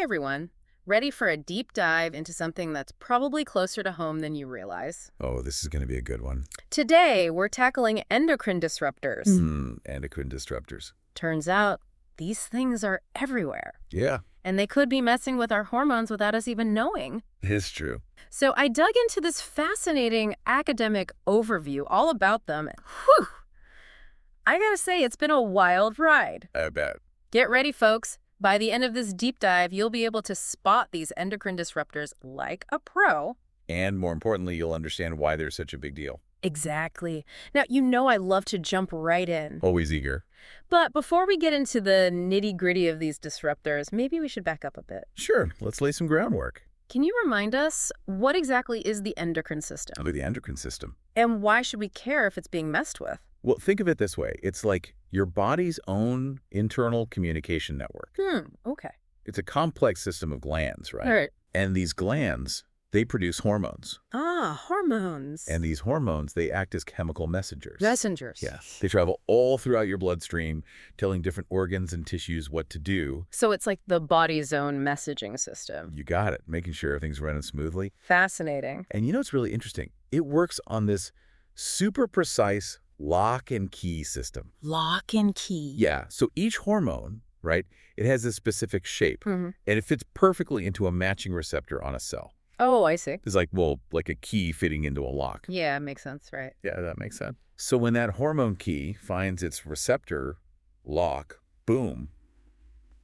Hey everyone, ready for a deep dive into something that's probably closer to home than you realize? Oh, this is going to be a good one. Today, we're tackling endocrine disruptors. Endocrine disruptors. Turns out, these things are everywhere, Yeah, and they could be messing with our hormones without us even knowing. it's true. So I dug into this fascinating academic overview all about them. Whew! I gotta say, it's been a wild ride. I bet. Get ready, folks. By the end of this deep dive, you'll be able to spot these endocrine disruptors like a pro. And more importantly, you'll understand why they're such a big deal. Exactly. Now, you know I love to jump right in. Always eager. But before we get into the nitty-gritty of these disruptors, maybe we should back up a bit. Sure, let's lay some groundwork. Can you remind us, what exactly is the endocrine system? Look at the endocrine system. And why should we care if it's being messed with? Well, think of it this way. It's like your body's own internal communication network. Okay. It's a complex system of glands, right? All right. And these glands, they produce hormones. Ah, hormones. And these hormones, they act as chemical messengers. Messengers. Yes. They travel all throughout your bloodstream, telling different organs and tissues what to do. So it's like the body's own messaging system. You got it. Making sure everything's running smoothly. Fascinating. And you know what's really interesting? It works on this super precise lock and key system. Lock and key. Yeah. So each hormone, right, it has a specific shape. Mm-hmm. And it fits perfectly into a matching receptor on a cell. Oh, I see. It's like, well, like a key fitting into a lock. Yeah, makes sense, right? Yeah, that makes sense. So when that hormone key finds its receptor lock, boom,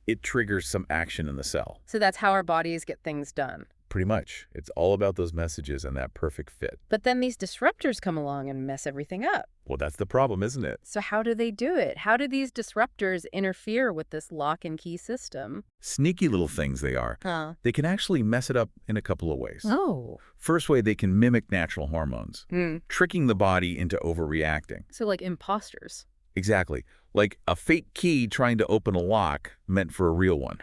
it triggers some action in the cell. So that's how our bodies get things done. Pretty much. It's all about those messages and that perfect fit. But then these disruptors come along and mess everything up. Well, that's the problem, isn't it? So how do they do it? How do these disruptors interfere with this lock and key system? Sneaky little things they are. Huh. They can actually mess it up in a couple of ways. Oh. First way, they can mimic natural hormones, tricking the body into overreacting. So like imposters. Exactly. Like a fake key trying to open a lock meant for a real one.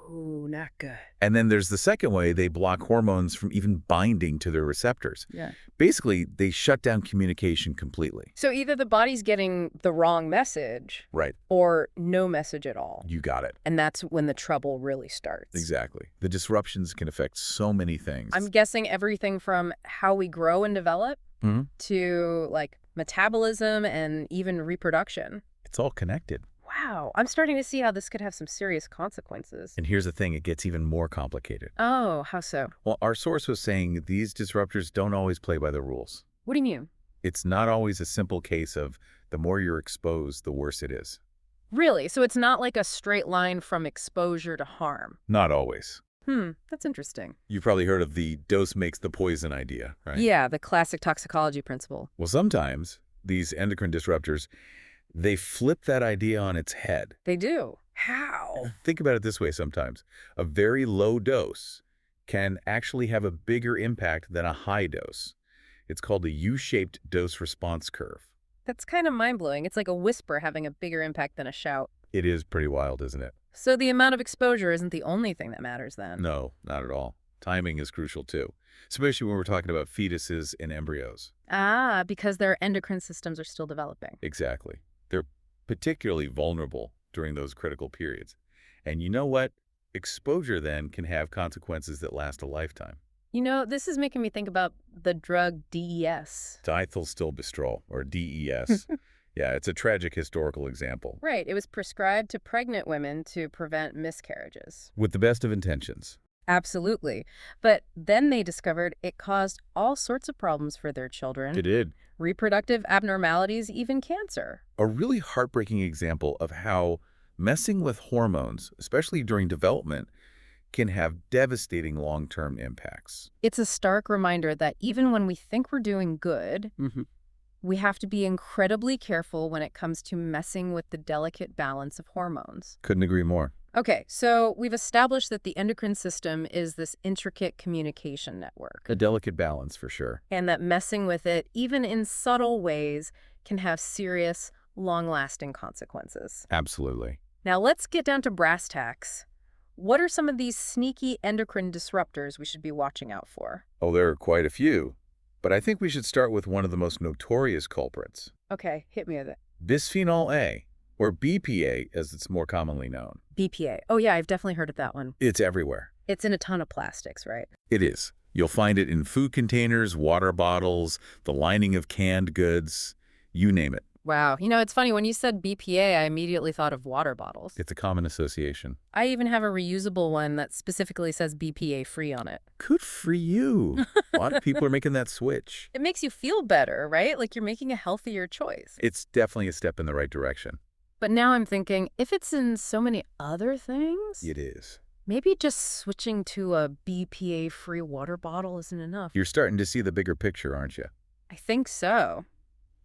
Ooh, not good. And then there's the second way, they block hormones from even binding to their receptors. Yeah. Basically, they shut down communication completely. So either the body's getting the wrong message Right. or no message at all. You got it. And that's when the trouble really starts. Exactly. The disruptions can affect so many things. I'm guessing everything from how we grow and develop to like metabolism and even reproduction. It's all connected. Wow, I'm starting to see how this could have some serious consequences. And here's the thing, it gets even more complicated. Oh, how so? Well, our source was saying these disruptors don't always play by the rules. What do you mean? It's not always a simple case of the more you're exposed, the worse it is. Really? So it's not like a straight line from exposure to harm? Not always. That's interesting. You've probably heard of the dose makes the poison idea, right? Yeah, the classic toxicology principle. Well, sometimes these endocrine disruptors, they flip that idea on its head. They do. How? Think about it this way sometimes. A very low dose can actually have a bigger impact than a high dose. It's called a U-shaped dose-response curve. That's kind of mind-blowing. It's like a whisper having a bigger impact than a shout. It is pretty wild, isn't it? So the amount of exposure isn't the only thing that matters then? No, not at all. Timing is crucial too, especially when we're talking about fetuses and embryos. Ah, because their endocrine systems are still developing. Exactly. They're particularly vulnerable during those critical periods. And you know what? Exposure then can have consequences that last a lifetime. You know, this is making me think about the drug DES. Diethylstilbestrol, or DES. Yeah, it's a tragic historical example. Right. It was prescribed to pregnant women to prevent miscarriages. With the best of intentions. Absolutely. But then they discovered it caused all sorts of problems for their children. It did. Reproductive abnormalities, even cancer. A really heartbreaking example of how messing with hormones, especially during development, can have devastating long-term impacts. It's a stark reminder that even when we think we're doing good, we have to be incredibly careful when it comes to messing with the delicate balance of hormones. Couldn't agree more. Okay, so we've established that the endocrine system is this intricate communication network. A delicate balance, for sure. And that messing with it, even in subtle ways, can have serious, long-lasting consequences. Absolutely. Now let's get down to brass tacks. What are some of these sneaky endocrine disruptors we should be watching out for? Oh, there are quite a few. But I think we should start with one of the most notorious culprits. Okay, hit me with it. Bisphenol A, or BPA as it's more commonly known. BPA. Oh yeah, I've definitely heard of that one. It's everywhere. It's in a ton of plastics, right? It is. You'll find it in food containers, water bottles, the lining of canned goods, you name it. Wow. You know, it's funny, when you said BPA, I immediately thought of water bottles. It's a common association. I even have a reusable one that specifically says BPA free on it. Good for you. A lot of people are making that switch. It makes you feel better, right? Like you're making a healthier choice. It's definitely a step in the right direction. But now I'm thinking, if it's in so many other things, It is. maybe just switching to a BPA-free water bottle isn't enough. You're starting to see the bigger picture, aren't you? I think so.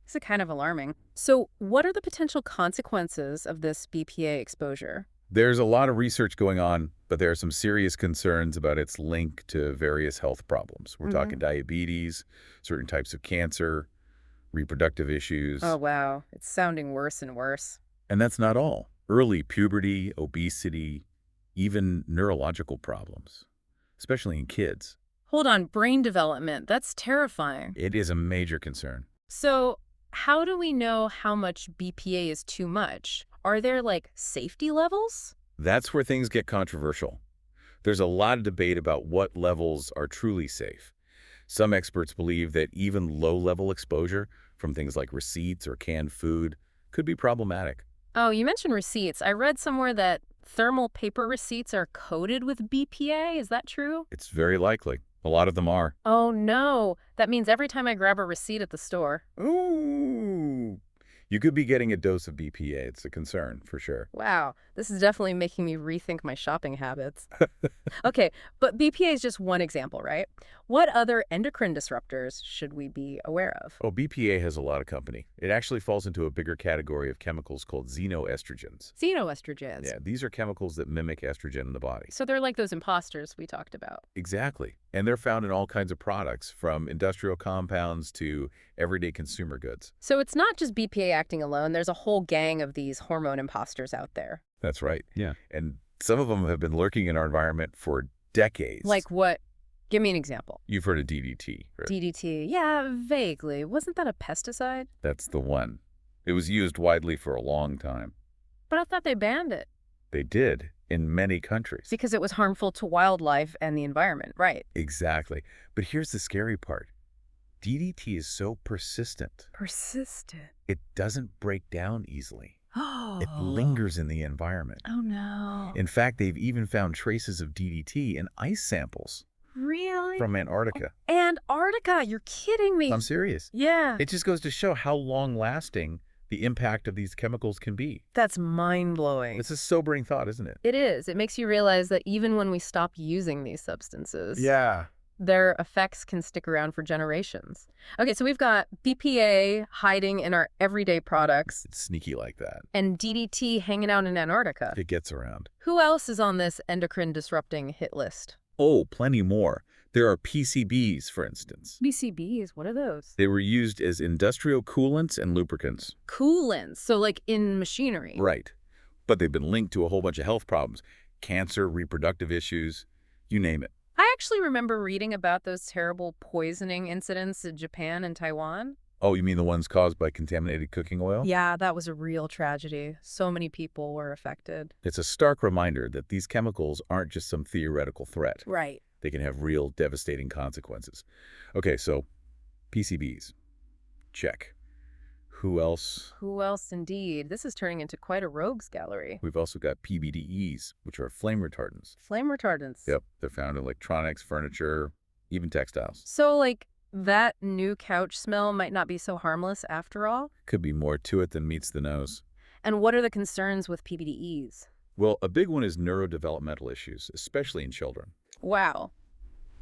It's kind of alarming. So what are the potential consequences of this BPA exposure? There's a lot of research going on, but there are some serious concerns about its link to various health problems. We're talking diabetes, certain types of cancer, reproductive issues. Oh, wow. It's sounding worse and worse. And that's not all. Early puberty, obesity, even neurological problems, especially in kids. Hold on, brain development. That's terrifying. It is a major concern. So how do we know how much BPA is too much? Are there, like, safety levels? That's where things get controversial. There's a lot of debate about what levels are truly safe. Some experts believe that even low-level exposure from things like receipts or canned food could be problematic. Oh, you mentioned receipts. I read somewhere that thermal paper receipts are coated with BPA. Is that true? It's very likely. A lot of them are. Oh, no. That means every time I grab a receipt at the store. Ooh. You could be getting a dose of BPA. It's a concern, for sure. Wow, this is definitely making me rethink my shopping habits. Okay, but BPA is just one example, right? What other endocrine disruptors should we be aware of? Oh, BPA has a lot of company. It actually falls into a bigger category of chemicals called xenoestrogens. Xenoestrogens. Yeah, these are chemicals that mimic estrogen in the body. So they're like those imposters we talked about. Exactly. And they're found in all kinds of products, from industrial compounds to everyday consumer goods. So it's not just BPA acting alone. There's a whole gang of these hormone imposters out there. That's right. Yeah. And some of them have been lurking in our environment for decades. Like what? Give me an example. You've heard of DDT, right? DDT. Yeah, vaguely. Wasn't that a pesticide? That's the one. It was used widely for a long time. But I thought they banned it. They did, in many countries. Because it was harmful to wildlife and the environment, right? Exactly. But here's the scary part. DDT is so persistent. Persistent. It doesn't break down easily. Oh. It lingers in the environment. Oh, no. In fact, they've even found traces of DDT in ice samples. Really? From Antarctica. Antarctica? You're kidding me. I'm serious. Yeah. It just goes to show how long-lasting the impact of these chemicals can be. That's mind-blowing. It's a sobering thought, isn't it? It is. It makes you realize that even when we stop using these substances, Yeah. their effects can stick around for generations. Okay, so we've got BPA hiding in our everyday products It's sneaky like that. and DDT hanging out in Antarctica. It gets around. Who else is on this endocrine disrupting hit list? Oh, plenty more. There are PCBs, for instance. PCBs, what are those? They were used as industrial coolants and lubricants. Coolants, so like in machinery. Right. But they've been linked to a whole bunch of health problems. Cancer, reproductive issues, you name it. I actually remember reading about those terrible poisoning incidents in Japan and Taiwan. Oh, you mean the ones caused by contaminated cooking oil? Yeah, that was a real tragedy. So many people were affected. It's a stark reminder that these chemicals aren't just some theoretical threat. Right. They can have real devastating consequences. Okay, so PCBs. Check. Who else? Who else indeed? This is turning into quite a rogues gallery. We've also got PBDEs, which are flame retardants. Flame retardants. Yep, they're found in electronics, furniture, even textiles. So, like, that new couch smell might not be so harmless after all? Could be more to it than meets the nose. And what are the concerns with PBDEs? Well, a big one is neurodevelopmental issues, especially in children. Wow.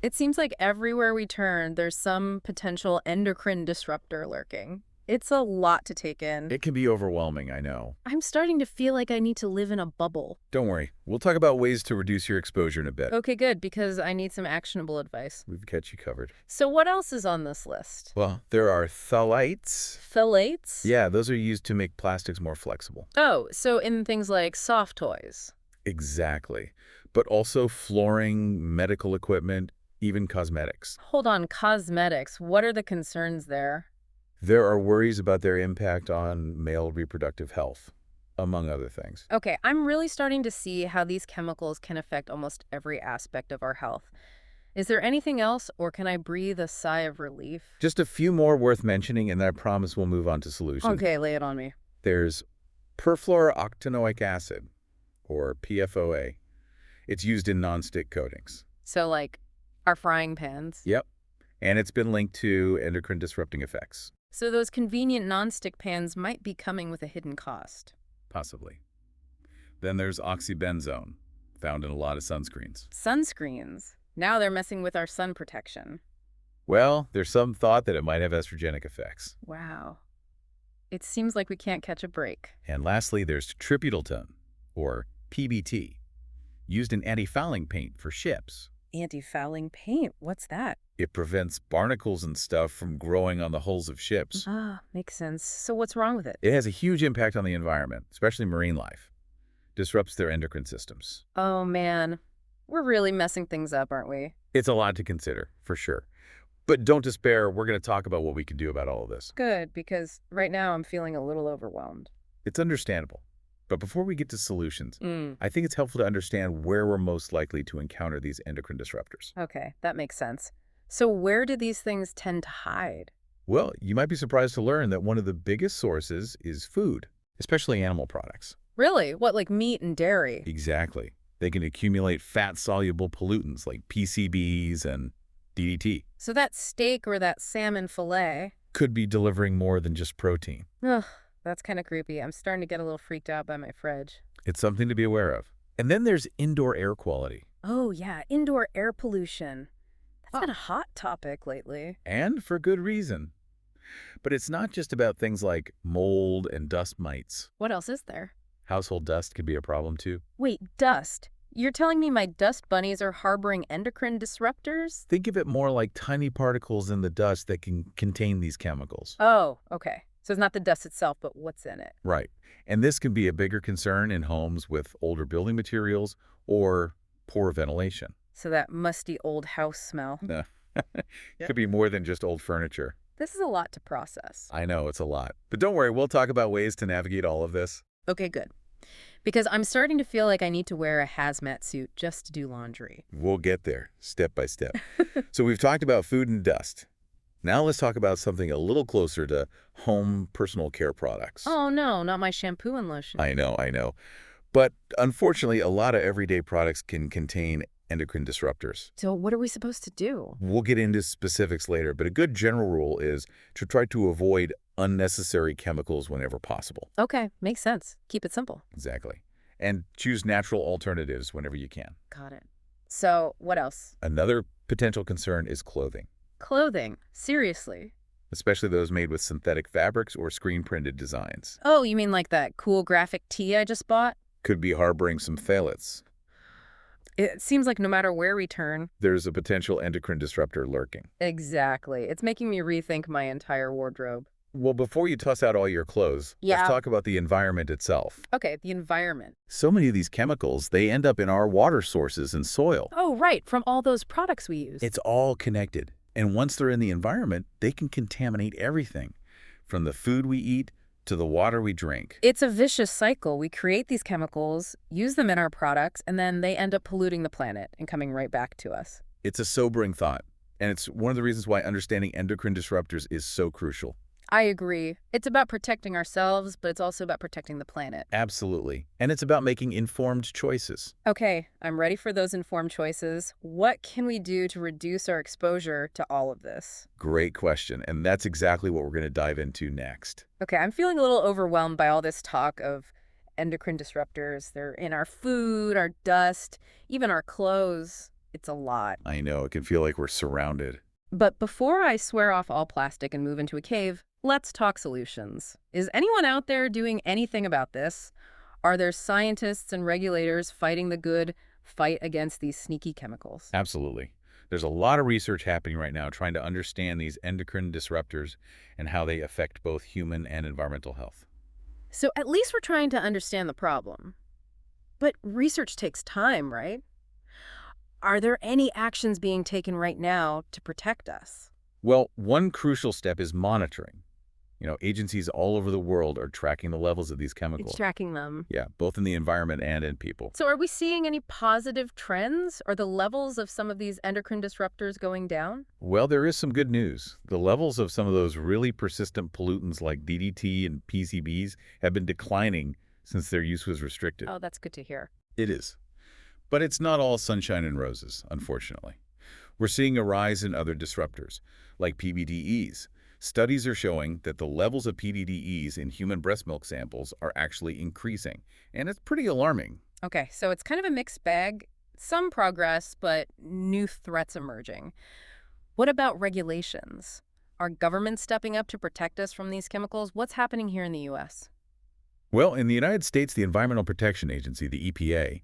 It seems like everywhere we turn, there's some potential endocrine disruptor lurking. It's a lot to take in. It can be overwhelming, I know. I'm starting to feel like I need to live in a bubble. Don't worry. We'll talk about ways to reduce your exposure in a bit. Okay, good, because I need some actionable advice. We've got you covered. So what else is on this list? Well, there are phthalates. Phthalates? Yeah, those are used to make plastics more flexible. Oh, so in things like soft toys. Exactly. But also flooring, medical equipment, even cosmetics. Hold on, cosmetics. What are the concerns there? There are worries about their impact on male reproductive health. among other things. Okay, I'm really starting to see how these chemicals can affect almost every aspect of our health. Is there anything else, or can I breathe a sigh of relief? Just a few more worth mentioning, and I promise we'll move on to solutions. Okay, lay it on me. There's perfluorooctanoic acid, or PFOA. It's used in nonstick coatings. So, like, our frying pans. Yep. And it's been linked to endocrine disrupting effects. So those convenient nonstick pans might be coming with a hidden cost. Possibly. Then there's oxybenzone, found in a lot of sunscreens. Sunscreens. Now they're messing with our sun protection. Well, there's some thought that it might have estrogenic effects. Wow. It seems like we can't catch a break. And lastly, there's tributyltin, or PBT, used in anti-fouling paint for ships. Anti-fouling paint? What's that? It prevents barnacles and stuff from growing on the hulls of ships. Ah, makes sense. So what's wrong with it? It has a huge impact on the environment, especially marine life. Disrupts their endocrine systems. Oh, man. We're really messing things up, aren't we? It's a lot to consider, for sure. But don't despair, we're going to talk about what we can do about all of this. Good, because right now I'm feeling a little overwhelmed. It's understandable. But before we get to solutions, I think it's helpful to understand where we're most likely to encounter these endocrine disruptors. Okay, that makes sense. So where do these things tend to hide? Well, you might be surprised to learn that one of the biggest sources is food, especially animal products. Really? What, like meat and dairy? Exactly. They can accumulate fat-soluble pollutants like PCBs and DDT. So that steak or that salmon fillet... Could be delivering more than just protein. Ugh, that's kind of creepy. I'm starting to get a little freaked out by my fridge. It's something to be aware of. And then there's indoor air quality. Oh, yeah, indoor air pollution. That's been a hot topic lately. And for good reason. But it's not just about things like mold and dust mites. What else is there? Household dust could be a problem too. Wait, dust? You're telling me my dust bunnies are harboring endocrine disruptors? Think of it more like tiny particles in the dust that can contain these chemicals. Oh, okay. So it's not the dust itself, but what's in it. Right. And this can be a bigger concern in homes with older building materials or poor ventilation. So that musty old house smell. Could be more than just old furniture. This is a lot to process. I know, it's a lot. But don't worry, we'll talk about ways to navigate all of this. Okay, good. Because I'm starting to feel like I need to wear a hazmat suit just to do laundry. We'll get there, step by step. So we've talked about food and dust. Now let's talk about something a little closer to home personal care products. Oh, no, not my shampoo and lotion. I know. But unfortunately, a lot of everyday products can contain endocrine disruptors. So what are we supposed to do? We'll get into specifics later, but a good general rule is to try to avoid unnecessary chemicals whenever possible. Okay, makes sense. Keep it simple. Exactly. And choose natural alternatives whenever you can. Got it. So what else? Another potential concern is clothing. Clothing? Seriously? Especially those made with synthetic fabrics or screen-printed designs. Oh, you mean like that cool graphic tee I just bought? Could be harboring some phthalates. It seems like no matter where we turn... There's a potential endocrine disruptor lurking. Exactly. It's making me rethink my entire wardrobe. Well, before you toss out all your clothes, let's talk about the environment itself. Okay, the environment. So many of these chemicals, they end up in our water sources and soil. Oh, right, from all those products we use. It's all connected. And once they're in the environment, they can contaminate everything, from the food we eat to the water we drink. It's a vicious cycle. We create these chemicals, use them in our products, and then they end up polluting the planet and coming right back to us. It's a sobering thought, and it's one of the reasons why understanding endocrine disruptors is so crucial. I agree. It's about protecting ourselves, but it's also about protecting the planet. Absolutely. And it's about making informed choices. Okay, I'm ready for those informed choices. What can we do to reduce our exposure to all of this? Great question, and that's exactly what we're going to dive into next. Okay, I'm feeling a little overwhelmed by all this talk of endocrine disruptors. They're in our food, our dust, even our clothes. It's a lot. I know, it can feel like we're surrounded. But before I swear off all plastic and move into a cave, let's talk solutions. Is anyone out there doing anything about this? Are there scientists and regulators fighting the good fight against these sneaky chemicals? Absolutely. There's a lot of research happening right now trying to understand these endocrine disruptors and how they affect both human and environmental health. So at least we're trying to understand the problem. But research takes time, right? Are there any actions being taken right now to protect us? Well, one crucial step is monitoring. Agencies all over the world are tracking the levels of these It's chemicals. tracking them. Yeah, both in the environment and in people. So are we seeing any positive trends? Are the levels of some of these endocrine disruptors going down? Well, there is some good news. The levels of some of those really persistent pollutants like DDT and PCBs have been declining since their use was restricted. Oh, that's good to hear. It is. But it's not all sunshine and roses, unfortunately. We're seeing a rise in other disruptors, like PBDEs. Studies are showing that the levels of PBDEs in human breast milk samples are actually increasing, and it's pretty alarming. Okay, so it's kind of a mixed bag. Some progress, but new threats emerging. What about regulations? Are governments stepping up to protect us from these chemicals? What's happening here in the U.S.? Well, in the United States, the Environmental Protection Agency, the EPA,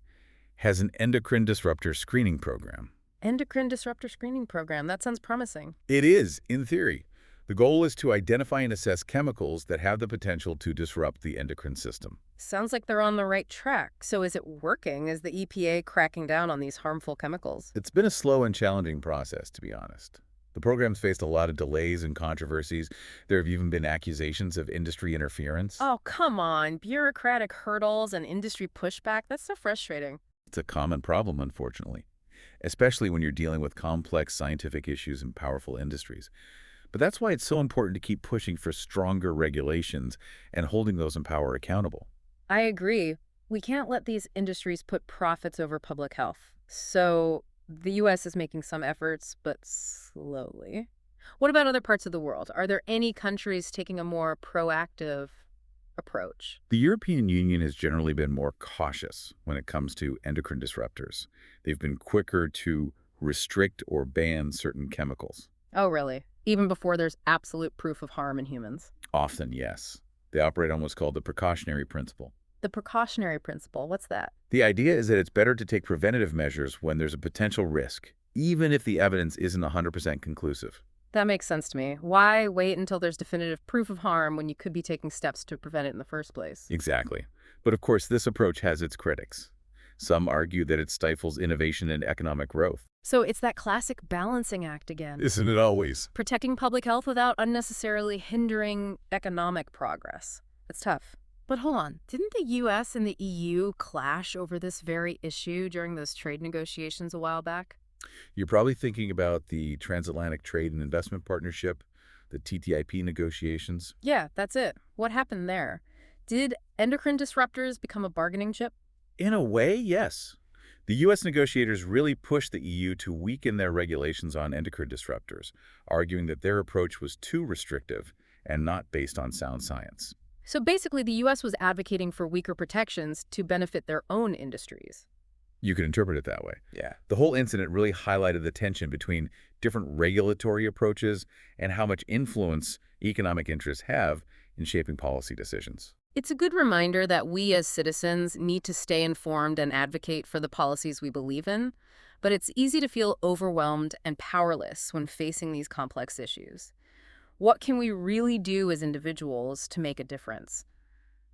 has an endocrine disruptor screening program. Endocrine disruptor screening program. That sounds promising. It is, in theory. The goal is to identify and assess chemicals that have the potential to disrupt the endocrine system. Sounds like they're on the right track. So is it working? Is the EPA cracking down on these harmful chemicals? It's been a slow and challenging process, to be honest. The program's faced a lot of delays and controversies. There have even been accusations of industry interference. Oh, come on. Bureaucratic hurdles and industry pushback. That's so frustrating. It's a common problem, unfortunately, especially when you're dealing with complex scientific issues in powerful industries. But that's why it's so important to keep pushing for stronger regulations and holding those in power accountable. I agree. We can't let these industries put profits over public health. So the U.S. is making some efforts, but slowly. What about other parts of the world? Are there any countries taking a more proactive approach? The European Union has generally been more cautious when it comes to endocrine disruptors. They've been quicker to restrict or ban certain chemicals. Oh, really? Even before there's absolute proof of harm in humans? Often, yes. They operate on what's called the precautionary principle. The precautionary principle, what's that? The idea is that it's better to take preventative measures when there's a potential risk, even if the evidence isn't 100% conclusive. That makes sense to me. Why wait until there's definitive proof of harm when you could be taking steps to prevent it in the first place? Exactly. But of course, this approach has its critics. Some argue that it stifles innovation and economic growth. So it's that classic balancing act again. Isn't it always? Protecting public health without unnecessarily hindering economic progress. It's tough. But hold on, didn't the US and the EU clash over this very issue during those trade negotiations a while back? You're probably thinking about the Transatlantic Trade and Investment Partnership, the TTIP negotiations. Yeah, that's it. What happened there? Did endocrine disruptors become a bargaining chip? In a way, yes. The U.S. negotiators really pushed the EU to weaken their regulations on endocrine disruptors, arguing that their approach was too restrictive and not based on sound science. So basically, the US was advocating for weaker protections to benefit their own industries. You could interpret it that way. Yeah. The whole incident really highlighted the tension between different regulatory approaches and how much influence economic interests have in shaping policy decisions. It's a good reminder that we as citizens need to stay informed and advocate for the policies we believe in, but it's easy to feel overwhelmed and powerless when facing these complex issues. What can we really do as individuals to make a difference?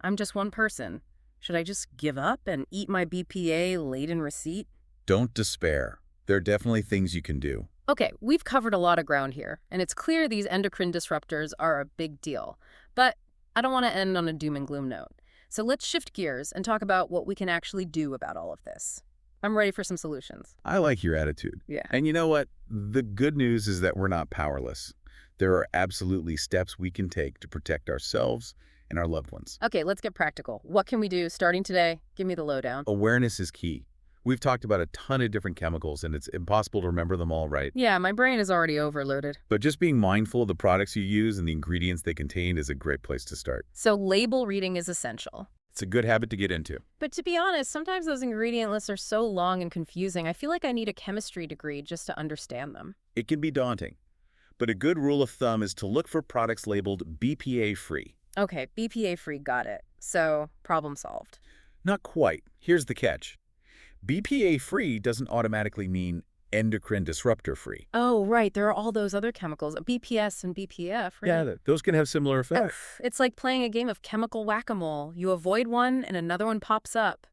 I'm just one person. Should I just give up and eat my BPA-laden receipt? Don't despair. There are definitely things you can do. Okay, we've covered a lot of ground here, and it's clear these endocrine disruptors are a big deal. But I don't want to end on a doom and gloom note. So let's shift gears and talk about what we can actually do about all of this. I'm ready for some solutions. I like your attitude. Yeah. And you know what? The good news is that we're not powerless. There are absolutely steps we can take to protect ourselves and our loved ones. Okay, let's get practical. What can we do starting today? Give me the lowdown. Awareness is key. We've talked about a ton of different chemicals, and it's impossible to remember them all, right? Yeah, my brain is already overloaded. But just being mindful of the products you use and the ingredients they contain is a great place to start. So label reading is essential. It's a good habit to get into. But to be honest, sometimes those ingredient lists are so long and confusing, I feel like I need a chemistry degree just to understand them. It can be daunting, but a good rule of thumb is to look for products labeled BPA-free. Okay, BPA-free, got it. So, problem solved. Not quite. Here's the catch. BPA-free doesn't automatically mean endocrine disruptor-free. Oh, right. There are all those other chemicals, BPS and BPF, right? Yeah, those can have similar effects. Oof. It's like playing a game of chemical whack-a-mole. You avoid one and another one pops up.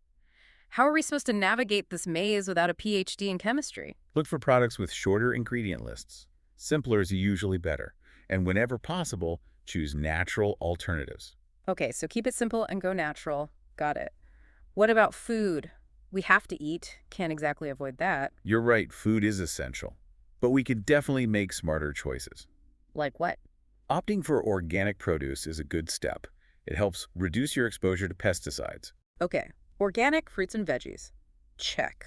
How are we supposed to navigate this maze without a PhD in chemistry? Look for products with shorter ingredient lists. Simpler is usually better. And whenever possible, Choose natural alternatives. Okay, so keep it simple and go natural. Got it. What about food? We have to eat. Can't exactly avoid that. You're right, food is essential. But we can definitely make smarter choices. Like what? Opting for organic produce is a good step. It helps reduce your exposure to pesticides. Okay, organic fruits and veggies. Check.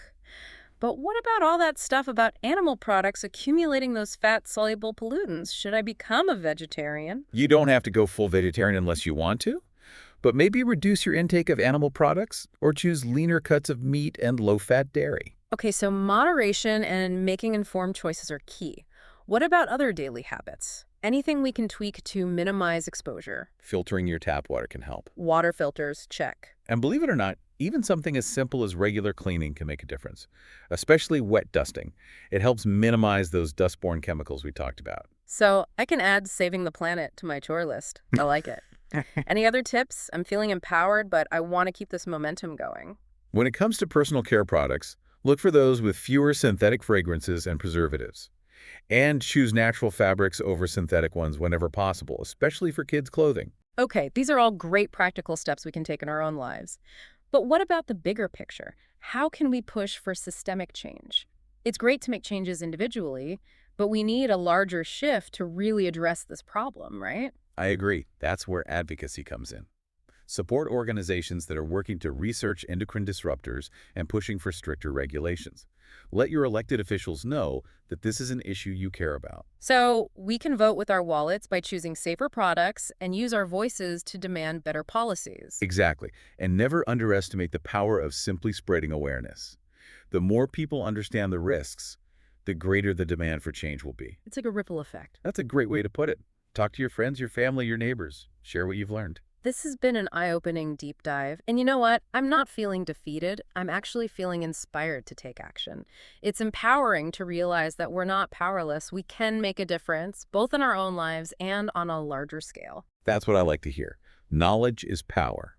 But what about all that stuff about animal products accumulating those fat-soluble pollutants? Should I become a vegetarian? You don't have to go full vegetarian unless you want to, but maybe reduce your intake of animal products or choose leaner cuts of meat and low-fat dairy. Okay, so moderation and making informed choices are key. What about other daily habits? Anything we can tweak to minimize exposure? Filtering your tap water can help. Water filters, check. And believe it or not, even something as simple as regular cleaning can make a difference, especially wet dusting. It helps minimize those dust-borne chemicals we talked about. So I can add saving the planet to my chore list. I like it. Any other tips? I'm feeling empowered, but I want to keep this momentum going. When it comes to personal care products, look for those with fewer synthetic fragrances and preservatives. And choose natural fabrics over synthetic ones whenever possible, especially for kids' clothing. Okay, these are all great practical steps we can take in our own lives. But what about the bigger picture? How can we push for systemic change? It's great to make changes individually, but we need a larger shift to really address this problem, right? I agree. That's where advocacy comes in. Support organizations that are working to research endocrine disruptors and pushing for stricter regulations. Let your elected officials know that this is an issue you care about. So we can vote with our wallets by choosing safer products and use our voices to demand better policies. Exactly. And never underestimate the power of simply spreading awareness. The more people understand the risks, the greater the demand for change will be. It's like a ripple effect. That's a great way to put it. Talk to your friends, your family, your neighbors. Share what you've learned. This has been an eye-opening deep dive. And you know what? I'm not feeling defeated. I'm actually feeling inspired to take action. It's empowering to realize that we're not powerless. We can make a difference, both in our own lives and on a larger scale. That's what I like to hear. Knowledge is power.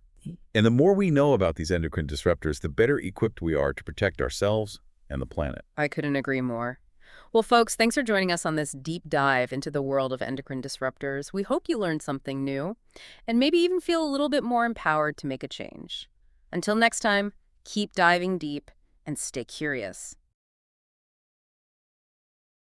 And the more we know about these endocrine disruptors, the better equipped we are to protect ourselves and the planet. I couldn't agree more. Well, folks, thanks for joining us on this deep dive into the world of endocrine disruptors. We hope you learned something new and maybe even feel a little bit more empowered to make a change. Until next time, keep diving deep and stay curious.